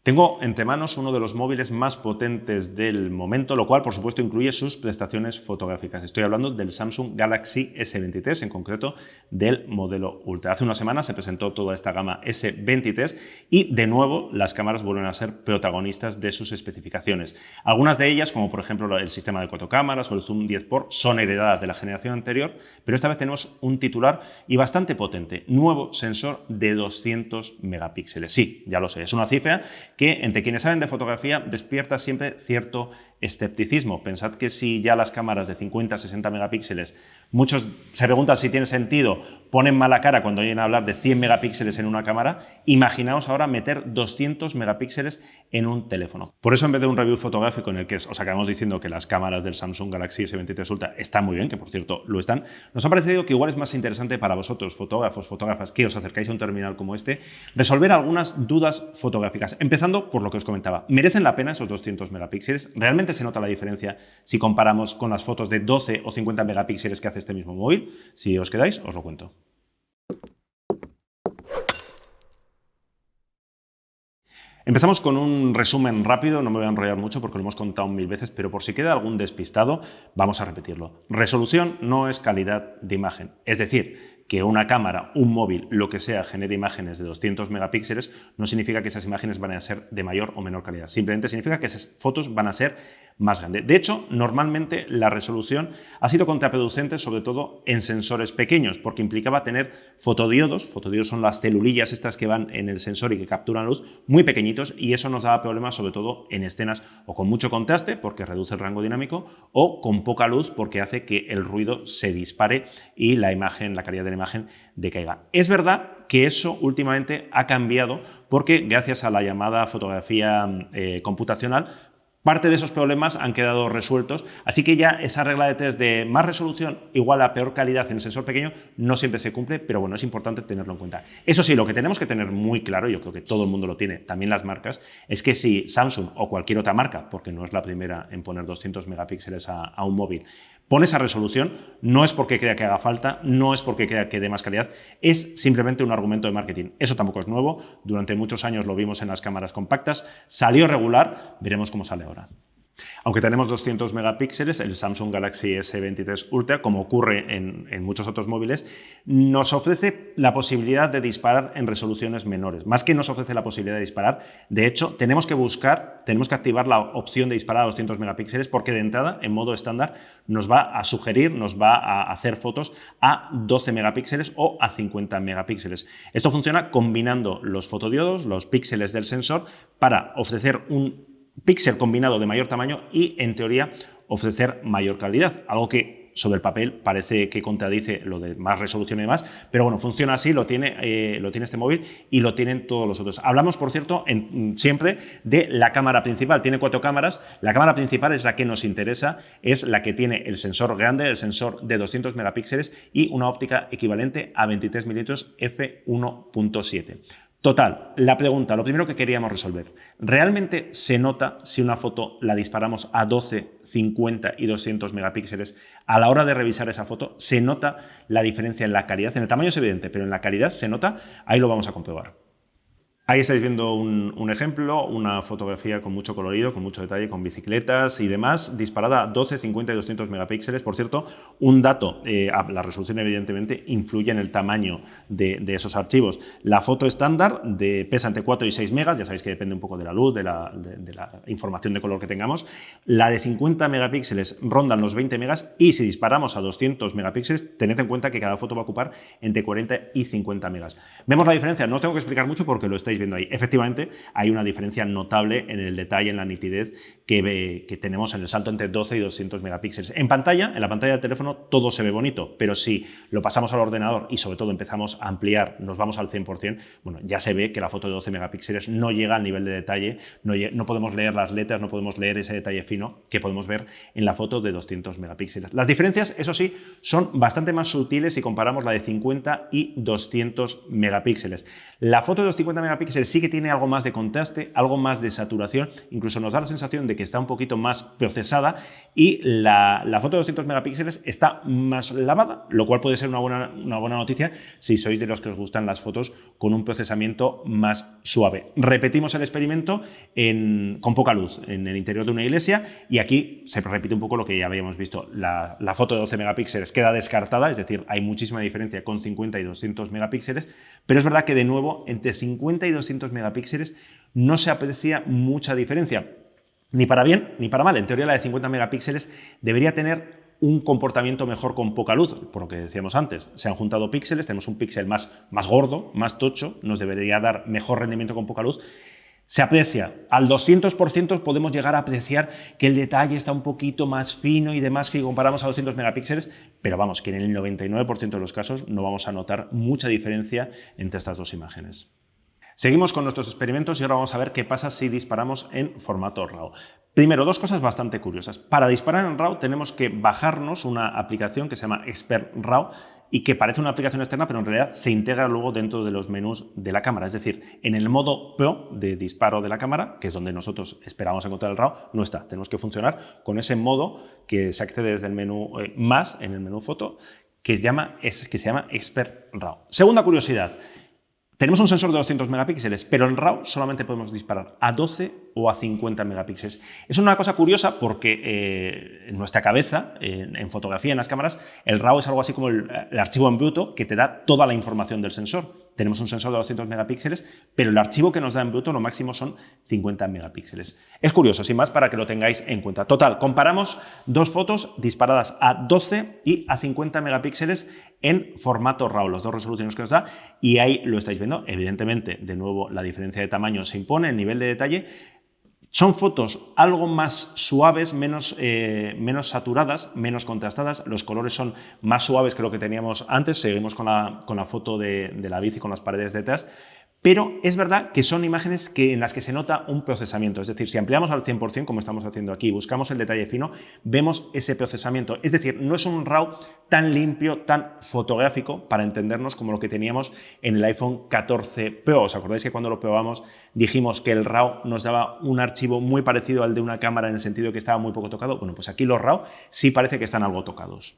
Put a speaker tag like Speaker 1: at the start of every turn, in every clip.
Speaker 1: Tengo entre manos uno de los móviles más potentes del momento, lo cual por supuesto incluye sus prestaciones fotográficas. Estoy hablando del Samsung Galaxy S23, en concreto del modelo Ultra. Hace una semana se presentó toda esta gama S23 y de nuevo las cámaras vuelven a ser protagonistas de sus especificaciones. Algunas de ellas, como por ejemplo el sistema de 4 cámaras o el zoom 10x, son heredadas de la generación anterior, pero esta vez tenemos un titular y bastante potente: nuevo sensor de 200 megapíxeles. Sí, ya lo sé, es una cifra que entre quienes saben de fotografía despierta siempre cierto escepticismo. Pensad que si ya las cámaras de 50-60 megapíxeles, muchos se preguntan si tiene sentido, ponen mala cara cuando oyen hablar de 100 megapíxeles en una cámara, imaginaos ahora meter 200 megapíxeles en un teléfono. Por eso, en vez de un review fotográfico en el que os acabamos diciendo que las cámaras del Samsung Galaxy S23 Ultra están muy bien, que por cierto lo están, nos ha parecido que igual es más interesante para vosotros, fotógrafos, fotógrafas, que os acercáis a un terminal como este, resolver algunas dudas fotográficas. Empezando por lo que os comentaba, ¿merecen la pena esos 200 megapíxeles? ¿Realmente se nota la diferencia si comparamos con las fotos de 12 o 50 megapíxeles que hace este mismo móvil? Si os quedáis, os lo cuento. Empezamos con un resumen rápido, no me voy a enrollar mucho porque lo hemos contado 1000 veces, pero por si queda algún despistado, vamos a repetirlo. Resolución no es calidad de imagen, es decir, que una cámara, un móvil, lo que sea, genere imágenes de 200 megapíxeles, no significa que esas imágenes van a ser de mayor o menor calidad. Simplemente significa que esas fotos van a ser más grandes. De hecho, normalmente la resolución ha sido contraproducente, sobre todo en sensores pequeños, porque implicaba tener fotodiodos. Fotodiodos son las celulillas estas que van en el sensor y que capturan luz, muy pequeñitos, y eso nos daba problemas sobre todo en escenas o con mucho contraste, porque reduce el rango dinámico, o con poca luz, porque hace que el ruido se dispare y la imagen, la calidad de la imagen decaiga. Es verdad que eso últimamente ha cambiado porque gracias a la llamada fotografía computacional, parte de esos problemas han quedado resueltos, así que ya esa regla de 3 de más resolución igual a peor calidad en el sensor pequeño no siempre se cumple, pero bueno, es importante tenerlo en cuenta. Eso sí, lo que tenemos que tener muy claro, yo creo que todo el mundo lo tiene, también las marcas, es que si Samsung o cualquier otra marca, porque no es la primera en poner 200 megapíxeles a un móvil, pone esa resolución, no es porque crea que haga falta, no es porque crea que dé más calidad, es simplemente un argumento de marketing. Eso tampoco es nuevo, durante muchos años lo vimos en las cámaras compactas, salió regular, veremos cómo sale ahora. Aunque tenemos 200 megapíxeles, el Samsung Galaxy S23 Ultra, como ocurre en muchos otros móviles, nos ofrece la posibilidad de disparar en resoluciones menores. Más que nos ofrece la posibilidad de disparar, de hecho, tenemos que activar la opción de disparar a 200 megapíxeles porque de entrada, en modo estándar, nos va a sugerir, nos va a hacer fotos a 12 megapíxeles o a 50 megapíxeles. Esto funciona combinando los fotodiodos, los píxeles del sensor, para ofrecer un píxel combinado de mayor tamaño y, en teoría, ofrecer mayor calidad, algo que sobre el papel parece que contradice lo de más resolución y demás, pero bueno, funciona así, lo tiene este móvil y lo tienen todos los otros. Hablamos, por cierto, siempre de la cámara principal. Tiene 4 cámaras, la cámara principal es la que nos interesa, es la que tiene el sensor grande, el sensor de 200 megapíxeles y una óptica equivalente a 23 milímetros f1.7. Total, la pregunta, lo primero que queríamos resolver, ¿realmente se nota si una foto la disparamos a 12, 50 y 200 megapíxeles? A la hora de revisar esa foto, ¿se nota la diferencia en la calidad? En el tamaño es evidente, pero en la calidad se nota, ahí lo vamos a comprobar. Ahí estáis viendo un ejemplo, una fotografía con mucho colorido, con mucho detalle, con bicicletas y demás, disparada a 12, 50 y 200 megapíxeles. Por cierto, un dato, la resolución evidentemente influye en el tamaño de esos archivos. La foto estándar pesa entre 4 y 6 megas, ya sabéis que depende un poco de la luz, de la información de color que tengamos. La de 50 megapíxeles rondan los 20 megas y si disparamos a 200 megapíxeles, tened en cuenta que cada foto va a ocupar entre 40 y 50 megas. ¿Vemos la diferencia? No os tengo que explicar mucho porque lo estáis viendo ahí. Efectivamente, hay una diferencia notable en el detalle, en la nitidez que tenemos en el salto entre 12 y 200 megapíxeles. En la pantalla del teléfono, todo se ve bonito, pero si lo pasamos al ordenador y sobre todo empezamos a ampliar, nos vamos al 100%, bueno, ya se ve que la foto de 12 megapíxeles no llega al nivel de detalle, no podemos leer las letras, no podemos leer ese detalle fino que podemos ver en la foto de 200 megapíxeles. Las diferencias, eso sí, son bastante más sutiles si comparamos la de 50 y 200 megapíxeles. La foto de los 50 megapíxeles megapíxeles sí que tiene algo más de contraste, algo más de saturación, incluso nos da la sensación de que está un poquito más procesada, y la foto de 200 megapíxeles está más lavada, lo cual puede ser una buena noticia si sois de los que os gustan las fotos con un procesamiento más suave. Repetimos el experimento con poca luz en el interior de una iglesia, y aquí se repite un poco lo que ya habíamos visto. La foto de 12 megapíxeles queda descartada, es decir, hay muchísima diferencia con 50 y 200 megapíxeles, pero es verdad que de nuevo entre 50 y 200 megapíxeles no se aprecia mucha diferencia, ni para bien ni para mal. En teoría la de 50 megapíxeles debería tener un comportamiento mejor con poca luz, por lo que decíamos antes. Se han juntado píxeles, tenemos un píxel más gordo, más tocho, nos debería dar mejor rendimiento con poca luz. Se aprecia. Al 200% podemos llegar a apreciar que el detalle está un poquito más fino y demás que comparamos a 200 megapíxeles, pero vamos, que en el 99% de los casos no vamos a notar mucha diferencia entre estas dos imágenes. Seguimos con nuestros experimentos y ahora vamos a ver qué pasa si disparamos en formato RAW. Primero, dos cosas bastante curiosas. Para disparar en RAW tenemos que bajarnos una aplicación que se llama Expert RAW y que parece una aplicación externa, pero en realidad se integra luego dentro de los menús de la cámara. Es decir, en el modo Pro de disparo de la cámara, que es donde nosotros esperamos encontrar el RAW, no está. Tenemos que funcionar con ese modo que se accede desde el menú más, en el menú foto, que se llama Expert RAW. Segunda curiosidad. Tenemos un sensor de 200 megapíxeles, pero en RAW solamente podemos disparar a 12 o a 50 megapíxeles. Es una cosa curiosa porque en nuestra cabeza, en fotografía, en las cámaras, el RAW es algo así como el archivo en bruto que te da toda la información del sensor. Tenemos un sensor de 200 megapíxeles, pero el archivo que nos da en bruto lo máximo son 50 megapíxeles. Es curioso, sin más, para que lo tengáis en cuenta. Total, comparamos dos fotos disparadas a 12 y a 50 megapíxeles en formato RAW, las dos resoluciones que nos da, y ahí lo estáis viendo. Evidentemente, de nuevo, la diferencia de tamaño se impone, el nivel de detalle. Son fotos algo más suaves, menos saturadas, menos contrastadas. Los colores son más suaves que lo que teníamos antes. Seguimos con la foto de la bici con las paredes detrás. Pero es verdad que son imágenes en las que se nota un procesamiento. Es decir, si ampliamos al 100%, como estamos haciendo aquí, buscamos el detalle fino, vemos ese procesamiento. Es decir, no es un RAW tan limpio, tan fotográfico, para entendernos, como lo que teníamos en el iPhone 14 Pro. ¿Os acordáis que cuando lo probamos dijimos que el RAW nos daba un archivo muy parecido al de una cámara en el sentido que estaba muy poco tocado? Bueno, pues aquí los RAW sí parece que están algo tocados.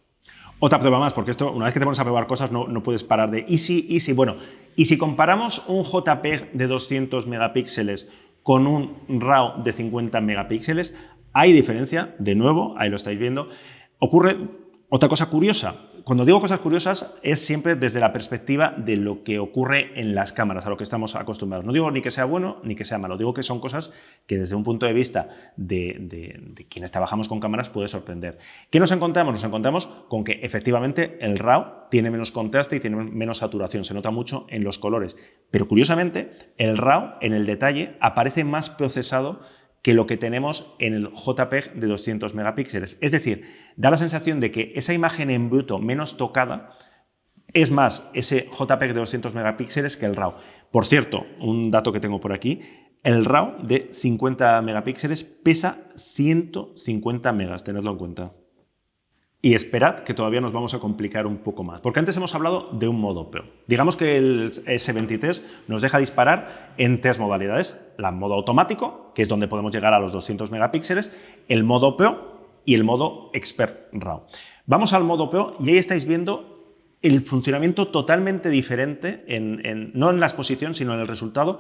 Speaker 1: Otra prueba más, porque esto, una vez que te pones a probar cosas, no puedes parar de y bueno, y si comparamos un JPEG de 200 megapíxeles con un RAW de 50 megapíxeles, hay diferencia, de nuevo, ahí lo estáis viendo. Ocurre otra cosa curiosa. Cuando digo cosas curiosas es siempre desde la perspectiva de lo que ocurre en las cámaras, a lo que estamos acostumbrados. No digo ni que sea bueno ni que sea malo, digo que son cosas que desde un punto de vista de quienes trabajamos con cámaras puede sorprender. ¿Qué nos encontramos? Nos encontramos con que efectivamente el RAW tiene menos contraste y tiene menos saturación, se nota mucho en los colores, pero curiosamente el RAW en el detalle aparece más procesado que lo que tenemos en el JPEG de 200 megapíxeles. Es decir, da la sensación de que esa imagen en bruto menos tocada es más ese JPEG de 200 megapíxeles que el RAW. Por cierto, un dato que tengo por aquí, el RAW de 50 megapíxeles pesa 150 megas, tenedlo en cuenta. Y esperad que todavía nos vamos a complicar un poco más, porque antes hemos hablado de un modo Pro. Digamos que el S23 nos deja disparar en tres modalidades: el modo automático, que es donde podemos llegar a los 200 megapíxeles, el modo Pro y el modo Expert RAW. Vamos al modo Pro y ahí estáis viendo el funcionamiento totalmente diferente, no en la exposición, sino en el resultado.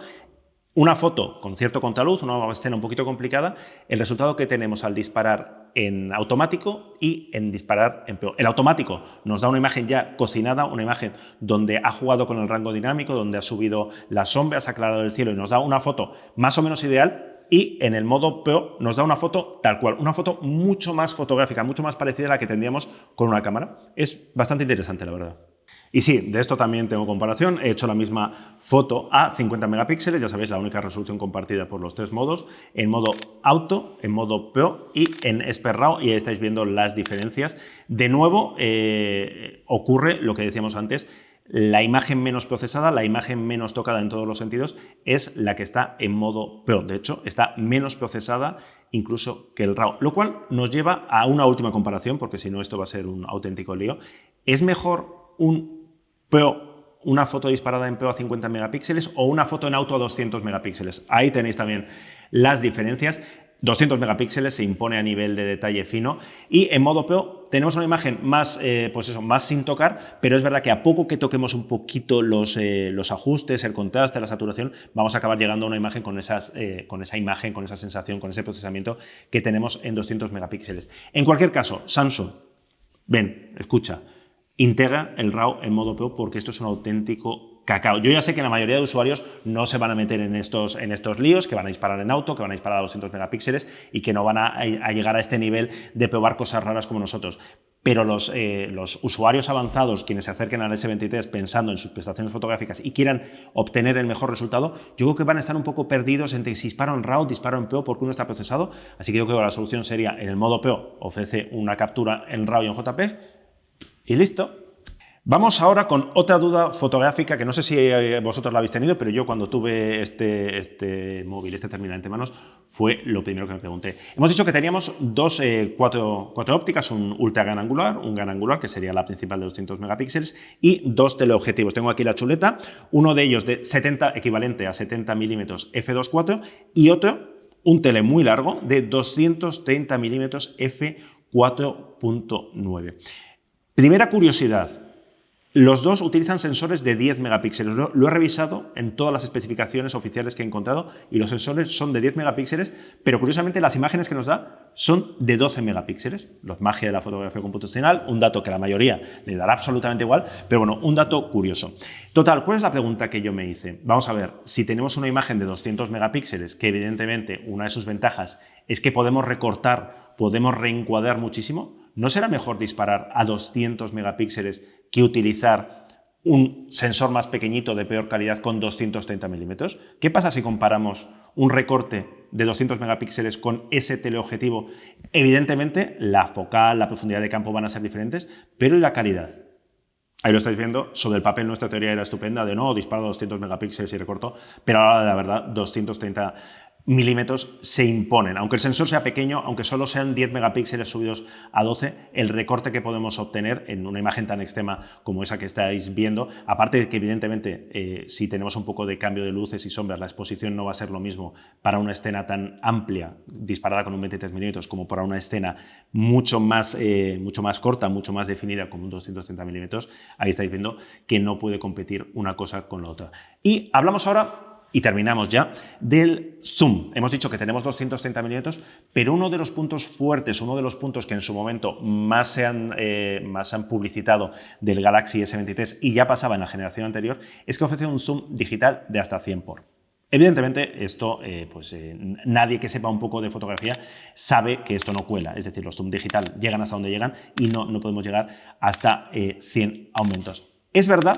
Speaker 1: Una foto con cierto contraluz, una escena un poquito complicada, el resultado que tenemos al disparar en automático y en disparar en Pro. El automático nos da una imagen ya cocinada, una imagen donde ha jugado con el rango dinámico, donde ha subido las sombras, ha aclarado el cielo y nos da una foto más o menos ideal, y en el modo Pro nos da una foto tal cual, una foto mucho más fotográfica, mucho más parecida a la que tendríamos con una cámara. Es bastante interesante, la verdad. Y sí, de esto también tengo comparación. He hecho la misma foto a 50 megapíxeles, ya sabéis, la única resolución compartida por los tres modos, en modo auto, en modo Pro y en Expert RAW, y ahí estáis viendo las diferencias. De nuevo, ocurre lo que decíamos antes, la imagen menos procesada, la imagen menos tocada en todos los sentidos, es la que está en modo Pro. De hecho, está menos procesada incluso que el RAW, lo cual nos lleva a una última comparación, porque si no esto va a ser un auténtico lío. ¿Es mejor un Pro una foto disparada en PO a 50 megapíxeles o una foto en auto a 200 megapíxeles. Ahí tenéis también las diferencias. 200 megapíxeles se impone a nivel de detalle fino y en modo PO tenemos una imagen más, pues eso, más sin tocar, pero es verdad que a poco que toquemos un poquito los ajustes, el contraste, la saturación, vamos a acabar llegando a una imagen con esa imagen, con esa sensación, con ese procesamiento que tenemos en 200 megapíxeles. En cualquier caso, Samsung, ven, escucha, integra el RAW en modo PO porque esto es un auténtico cacao. Yo ya sé que la mayoría de usuarios no se van a meter en estos líos, que van a disparar en auto, que van a disparar a 200 megapíxeles y que no van a llegar a este nivel de probar cosas raras como nosotros. Pero los usuarios avanzados, quienes se acerquen al S23 pensando en sus prestaciones fotográficas y quieran obtener el mejor resultado, yo creo que van a estar un poco perdidos entre si disparo en RAW, disparo en PO, porque uno está procesado. Así que yo creo que la solución sería, en el modo PO, ofrece una captura en RAW y en JPEG y listo. Vamos ahora con otra duda fotográfica que no sé si vosotros la habéis tenido, pero yo cuando tuve este móvil, este terminal entre manos, fue lo primero que me pregunté. Hemos dicho que teníamos cuatro ópticas, un ultra gran angular, un gran angular, que sería la principal de 200 megapíxeles, y dos teleobjetivos. Tengo aquí la chuleta, uno de ellos de 70, equivalente a 70 milímetros f2.4 y otro, un tele muy largo, de 230 milímetros f4.9. Primera curiosidad. Los dos utilizan sensores de 10 megapíxeles. Lo he revisado en todas las especificaciones oficiales que he encontrado y los sensores son de 10 megapíxeles, pero curiosamente las imágenes que nos da son de 12 megapíxeles. Los magia de la fotografía computacional, un dato que a la mayoría le dará absolutamente igual, pero bueno, un dato curioso. Total, ¿cuál es la pregunta que yo me hice? Vamos a ver, si tenemos una imagen de 200 megapíxeles, que evidentemente una de sus ventajas es que podemos recortar, podemos reencuadrar muchísimo, ¿no será mejor disparar a 200 megapíxeles que utilizar un sensor más pequeñito de peor calidad con 230 milímetros? ¿Qué pasa si comparamos un recorte de 200 megapíxeles con ese teleobjetivo? Evidentemente, la focal, la profundidad de campo van a ser diferentes, pero ¿y la calidad? Ahí lo estáis viendo, sobre el papel nuestra teoría era estupenda, de no, disparo a 200 megapíxeles y recorto, pero ahora la verdad 230 milímetros se imponen. Aunque el sensor sea pequeño, aunque solo sean 10 megapíxeles subidos a 12, el recorte que podemos obtener en una imagen tan extrema como esa que estáis viendo, aparte de que evidentemente si tenemos un poco de cambio de luces y sombras, la exposición no va a ser lo mismo para una escena tan amplia, disparada con un 23 milímetros, como para una escena mucho más corta, mucho más definida como un 230 milímetros, ahí estáis viendo que no puede competir una cosa con la otra. Y hablamos ahora, y terminamos ya, del zoom. Hemos dicho que tenemos 230 milímetros, pero uno de los puntos fuertes, uno de los puntos que en su momento más se han publicitado del Galaxy S23 y ya pasaba en la generación anterior, es que ofrece un zoom digital de hasta 100 por. Evidentemente, esto, nadie que sepa un poco de fotografía sabe que esto no cuela, es decir, los zoom digital llegan hasta donde llegan y no podemos llegar hasta 100 aumentos. Es verdad,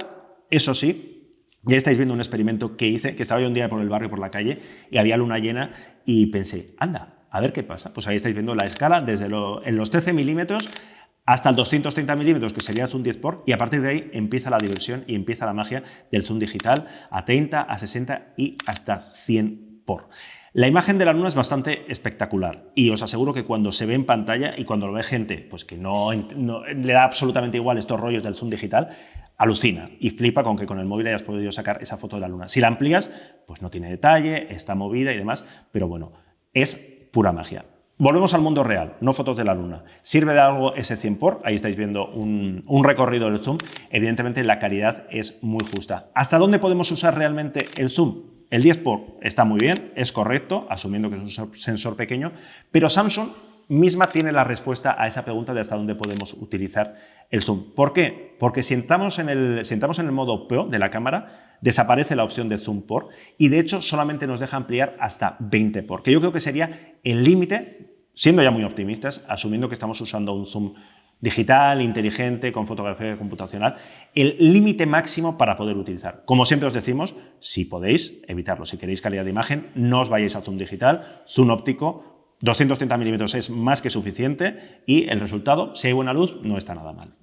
Speaker 1: eso sí, ya estáis viendo un experimento que hice, que estaba yo un día por el barrio, por la calle, y había luna llena y pensé, anda, a ver qué pasa. Pues ahí estáis viendo la escala desde en los 13 milímetros hasta el 230 milímetros, que sería el zoom 10 por, y a partir de ahí empieza la diversión y empieza la magia del zoom digital a 30, a 60 y hasta 100 por. La imagen de la luna es bastante espectacular y os aseguro que cuando se ve en pantalla y cuando lo ve gente pues que no le da absolutamente igual estos rollos del zoom digital, alucina y flipa con que con el móvil hayas podido sacar esa foto de la luna. Si la amplías, pues no tiene detalle, está movida y demás, pero bueno, es pura magia. Volvemos al mundo real, no fotos de la luna. ¿Sirve de algo ese 100 por? Ahí estáis viendo un recorrido del zoom. Evidentemente la calidad es muy justa. ¿Hasta dónde podemos usar realmente el zoom? El 10 por está muy bien, es correcto, asumiendo que es un sensor pequeño, pero Samsung misma tiene la respuesta a esa pregunta de hasta dónde podemos utilizar el zoom. ¿Por qué? Porque si entramos en el modo PO de la cámara, desaparece la opción de zoom por y de hecho solamente nos deja ampliar hasta 20 por, que yo creo que sería el límite, siendo ya muy optimistas, asumiendo que estamos usando un zoom digital, inteligente, con fotografía computacional, el límite máximo para poder utilizar. Como siempre os decimos, si podéis, evitarlo. Si queréis calidad de imagen, no os vayáis a zoom digital, zoom óptico, 230 milímetros es más que suficiente y el resultado, si hay buena luz, no está nada mal.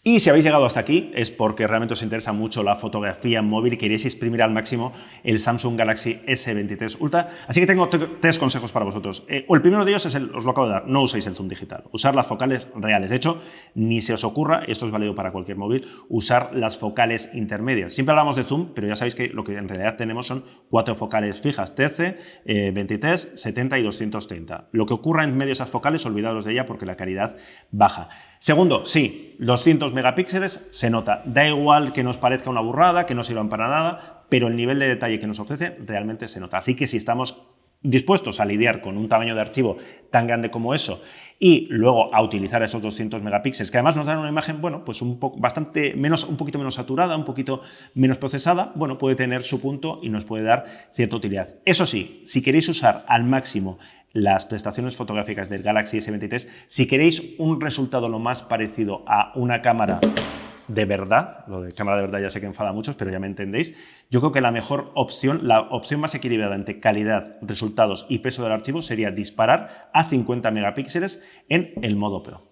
Speaker 1: Y si habéis llegado hasta aquí es porque realmente os interesa mucho la fotografía móvil y queréis exprimir al máximo el Samsung Galaxy S23 Ultra. Así que tengo tres consejos para vosotros. El primero de ellos es os lo acabo de dar, no uséis el zoom digital, usar las focales reales. De hecho, ni se os ocurra, esto es válido para cualquier móvil, usar las focales intermedias. Siempre hablamos de zoom, pero ya sabéis que lo que en realidad tenemos son 4 focales fijas, 13, 23, 70 y 230. Lo que ocurra en medio de esas focales, olvidaros de ella porque la calidad baja. Segundo, sí, 200 megapíxeles se nota. Da igual que nos parezca una burrada, que no sirvan para nada, pero el nivel de detalle que nos ofrece realmente se nota. Así que si estamos dispuestos a lidiar con un tamaño de archivo tan grande como eso y luego a utilizar esos 200 megapíxeles, que además nos dan una imagen, bueno, pues un poquito menos saturada, un poquito menos procesada, bueno, puede tener su punto y nos puede dar cierta utilidad. Eso sí, si queréis usar al máximo las prestaciones fotográficas del Galaxy S23, si queréis un resultado lo más parecido a una cámara de verdad, lo de cámara de verdad ya sé que enfada a muchos, pero ya me entendéis, yo creo que la mejor opción, la opción más equilibrada entre calidad, resultados y peso del archivo sería disparar a 50 megapíxeles en el modo Pro.